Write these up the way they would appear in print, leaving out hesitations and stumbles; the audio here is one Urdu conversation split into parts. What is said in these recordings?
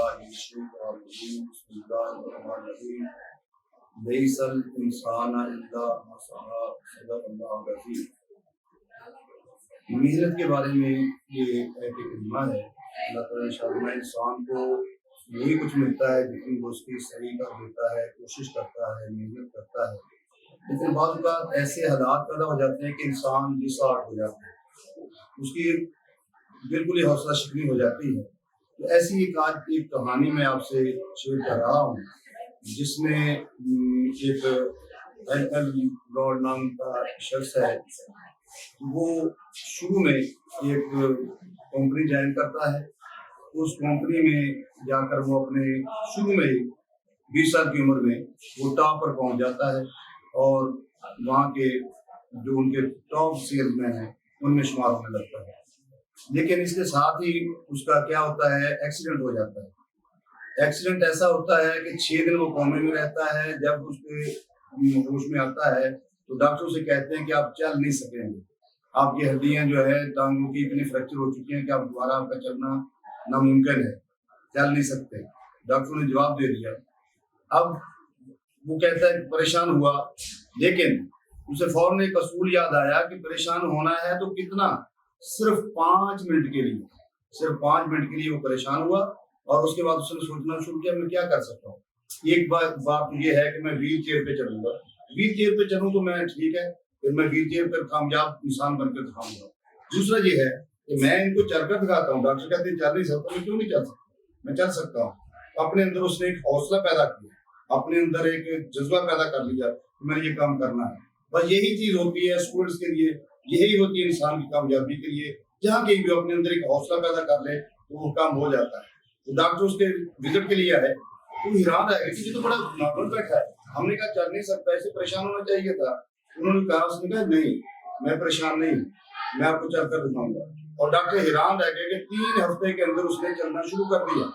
باللہ من الشیطان الرجیم بسم اللہ الرحمن الرحیم لیس الانسان الا ما سعی صدق اللہ العظیم۔ محنت کے بارے میں یہ ایک کلمہ ہے۔ اللہ تعالیٰ نے شاء انسان کو وہی کچھ ملتا ہے لیکن وہ اس کی صحیح کر دیتا ہے، کوشش کرتا ہے، محنت کرتا ہے، لیکن بعض اوقات ایسے حالات پیدا ہو جاتے ہیں کہ انسان ڈسہارٹ ہو جاتا ہے، اس کی بالکل ہی حوصلہ شکنی ہو جاتی ہے۔ تو ایسی ایک کہانی میں آپ سے شیئر کر رہا ہوں جس میں ایک گاڈ نام کا شخص ہے، وہ شروع میں ایک کمپنی جوائن کرتا ہے۔ اس کمپنی میں جا کر وہ اپنے شروع میں 20 سال کی عمر میں وہ ٹاپ پر پہنچ جاتا ہے اور وہاں کے جو ان کے ٹاپ سیلز مین ہیں ان میں شمار ہونے لگتا ہے۔ لیکن اس کے ساتھ ہی اس کا کیا ہوتا ہے، ایکسیڈنٹ ہو جاتا ہے۔ ایکسیڈنٹ ایسا ہوتا ہے کہ 6 دن وہ کومے میں رہتا ہے۔ جب اس کے ہوش میں آتا ہے تو ڈاکٹر سے کہتے ہیں کہ آپ چل نہیں سکیں گے، آپ کی ہڈیاں جو ہے ٹانگوں کی اتنی فریکچر ہو چکی ہیں کہ آپ دوبارہ آپ کا چلنا ناممکن ہے، چل نہیں سکتے۔ ڈاکٹر نے جواب دے دیا۔ اب وہ کہتا ہے پریشان ہوا، لیکن اسے فوراً ایک اصول یاد آیا کہ پریشان ہونا ہے تو کتنا، صرف 5 منٹ کے لیے، صرف 5 منٹ کے لیے وہ پریشان ہوا۔ اور اس کے بعد اس نے سوچنا شروع کیا میں کیا کر سکتا ہوں۔ ایک بات یہ ہے کہ میں ویل چیئر پہ چلوں گا، ویل چیئر پہ چلوں تو میں ٹھیک ہے، پھر میں ویل چیئر پہ کامیاب انسان بن کے دکھاؤں گا۔ دوسرا یہ ہے کہ میں ان کو چل کر دکھاتا ہوں۔ ڈاکٹر کہتے ہیں چل نہیں سکتا، میں کیوں نہیں چل سکتا، میں چل سکتا ہوں۔ اپنے اندر اس نے ایک حوصلہ پیدا کیا، اپنے اندر ایک جذبہ پیدا کر لیا کہ میں نے یہ کام کرنا ہے۔ بس یہی چیز ہوتی ہے اسٹوڈنٹس کے لیے، یہی ہوتی ہے انسان کی کامیابی کے لیے۔ جہاں کہیں بھی اپنے اندر ایک حوصلہ پیدا کر لے تو وہ کام ہو جاتا ہے۔ تو ڈاکٹر اس کے وزٹ کے لیے آئے تو حیران ہے کہ یہ تو بڑا نارمل بیٹھا ہے، ہم نے کہا چل نہیں سکتا، اسے پریشان ہونا چاہیے تھا۔ انہوں نے کہا، اس نے کہا نہیں میں پریشان نہیں ہوں، میں آپ کو چل کر دکھاؤں گا۔ اور ڈاکٹر حیران رہ گئے کہ 3 ہفتے کے اندر اس نے چلنا شروع کر دیا۔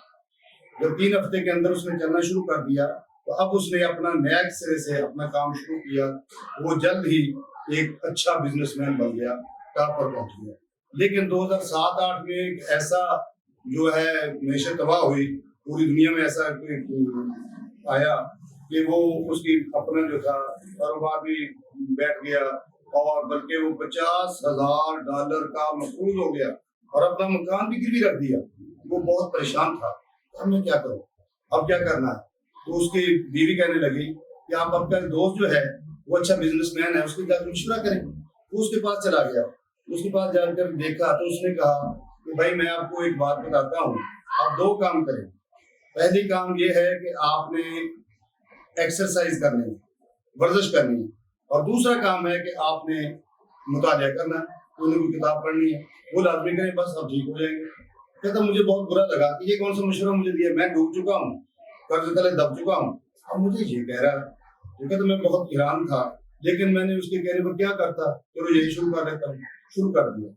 جب 3 ہفتے کے اندر اس نے چلنا شروع کر دیا تو اب اس نے اپنا نیا سرے سے اپنا کام شروع کیا۔ وہ جلد ہی ایک اچھا بزنس مین بن گیا، ٹاپ پر پہنچ گیا۔ لیکن 2007-8 میں ایک ایسا جو ہے معیشت تباہ ہوئی، پوری دنیا میں ایسا آیا کہ وہ اس کی اپنا جو تھا کاروبار بھی بیٹھ گیا، اور بلکہ وہ $50,000 کا مفروض ہو گیا اور اپنا مکان بھی گروی رکھ دیا۔ وہ بہت پریشان تھا، اب میں کیا کروں، اب کیا کرنا ہے۔ تو اس کی بیوی کہنے لگی کہ آپ کا دوست جو ہے وہ اچھا بزنس مین ہے، اس کے ساتھ مشورہ کریں۔ وہ اس کے پاس چلا گیا، اس کے پاس جا کر دیکھا تو اس نے کہا کہ بھائی میں آپ کو ایک بات بتاتا ہوں، آپ 2 کام کریں۔ پہلی کام یہ ہے کہ آپ نے ایکسرسائز کرنی ہے، ورزش کرنی ہے، اور دوسرا کام ہے کہ آپ نے مطالعہ کرنا ہے، کوئی نہ کوئی کتاب پڑھنی ہے، وہ لازمی کریں، بس آپ ٹھیک ہو جائیں گے۔ کہتا مجھے بہت برا لگا کہ یہ کون سا مشورہ مجھے دیا، میں ڈوب چکا ہوں، قرض تلے دب چکا ہوں، اب مجھے یہ کہہ رہا ہے۔ یہ کہتا میں بہت حیران تھا، لیکن میں نے اس کے کہنے پر کیا کرتا، چلو یہی شروع کر لیتا ہوں۔ شروع کر دیا،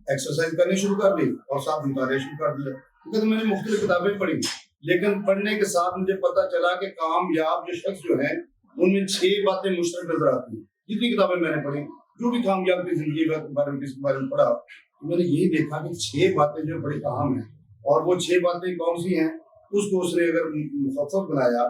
ایکسرسائز کرنی شروع کر دی اور ساتھ مطالعہ شروع کر دیا۔ کیونکہ میں نے مختلف کتابیں پڑھی، لیکن پڑھنے کے ساتھ مجھے پتہ چلا کہ کامیاب جو شخص جو ہیں ان میں 6 باتیں مشترک نظر آتی ہیں۔ جتنی کتابیں میں نے پڑھی، جو بھی کامیاب کی زندگی کے بارے میں پڑھا، تو میں نے یہی دیکھا کہ 6 باتیں جو بڑی اہم ہیں، اور وہ 6 باتیں کون سی ہیں، اس کو اس نے اگر مخفف بنایا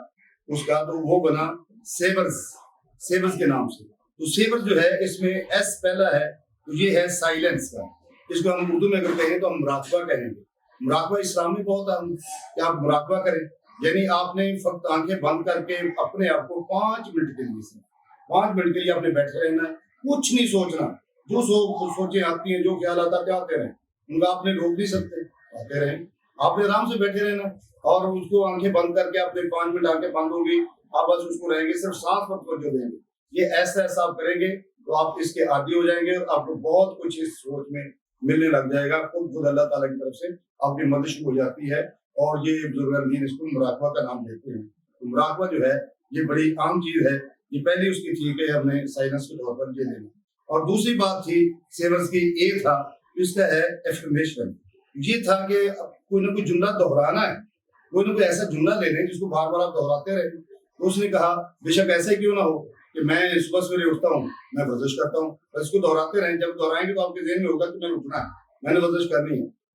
اس کا تو وہ بنا سیورز کے نام سے۔ تو سیورز جو ہے اس میں ایس پہلا ہے، تو یہ ہے سائلنس کا۔ اس کو ہم اردو میں اگر کہیں تو ہم مراقبہ کہیں گے۔ مراقبہ اسلام میں بہت اہم کہ آپ مراقبہ کریں، یعنی آپ نے فقط آنکھیں بند کر کے اپنے آپ کو 5 منٹ کے لیے 5 منٹ کے لیے آپ نے بیٹھے رہنا، کچھ نہیں سوچنا۔ جو سوچیں آتی ہیں، جو خیالات آتے آتے رہیں، ان کو آپ نے روک نہیں سکتے، آتے رہیں۔ آپ نے آرام سے بیٹھے رہنا اور اس کو آنکھیں بند کر کے اپنے 5 منٹ آنکھیں بند ہوگی، آپ بس اس کو رہیں گے، صرف سانس پر توجہ دیں گے۔ یہ ایسا آپ کریں گے تو آپ اس کے عادی ہو جائیں گے اور آپ کو بہت کچھ اس سوچ میں ملنے لگ جائے گا۔ خود اللہ تعالیٰ کی طرف سے آپ کی مدد شروع ہو جاتی ہے، اور یہ بزرگان دین اس کو مراقبہ کا نام دیتے ہیں۔ تو مراقبہ جو ہے یہ بڑی عام چیز ہے۔ یہ پہلی اس کی تھی کہ ہم نے سائنس کے طور پر یہ لینا، اور دوسری بات تھی سیورز کی، یہ تھا اس کا ہے ایفرمیشن۔ یہ تھا کہ کوئی نہ کوئی جملہ دہرانا ہے، کوئی نہ کوئی ایسا جملہ لینا ہے جس کو بار بار آپ دہراتے رہیں۔ تو اس نے کہا بے شک ایسا ہی کیوں نہ ہو کہ میں صبح سویرے اٹھتا ہوں، میں ورزش کرتا ہوں، اس کو دہراتے رہیں۔ جب دہرائیں گے تو آپ کے ذہن میں ہوگا کہ میں نے اٹھنا ہے، میں نے ورزش کرنی ہے۔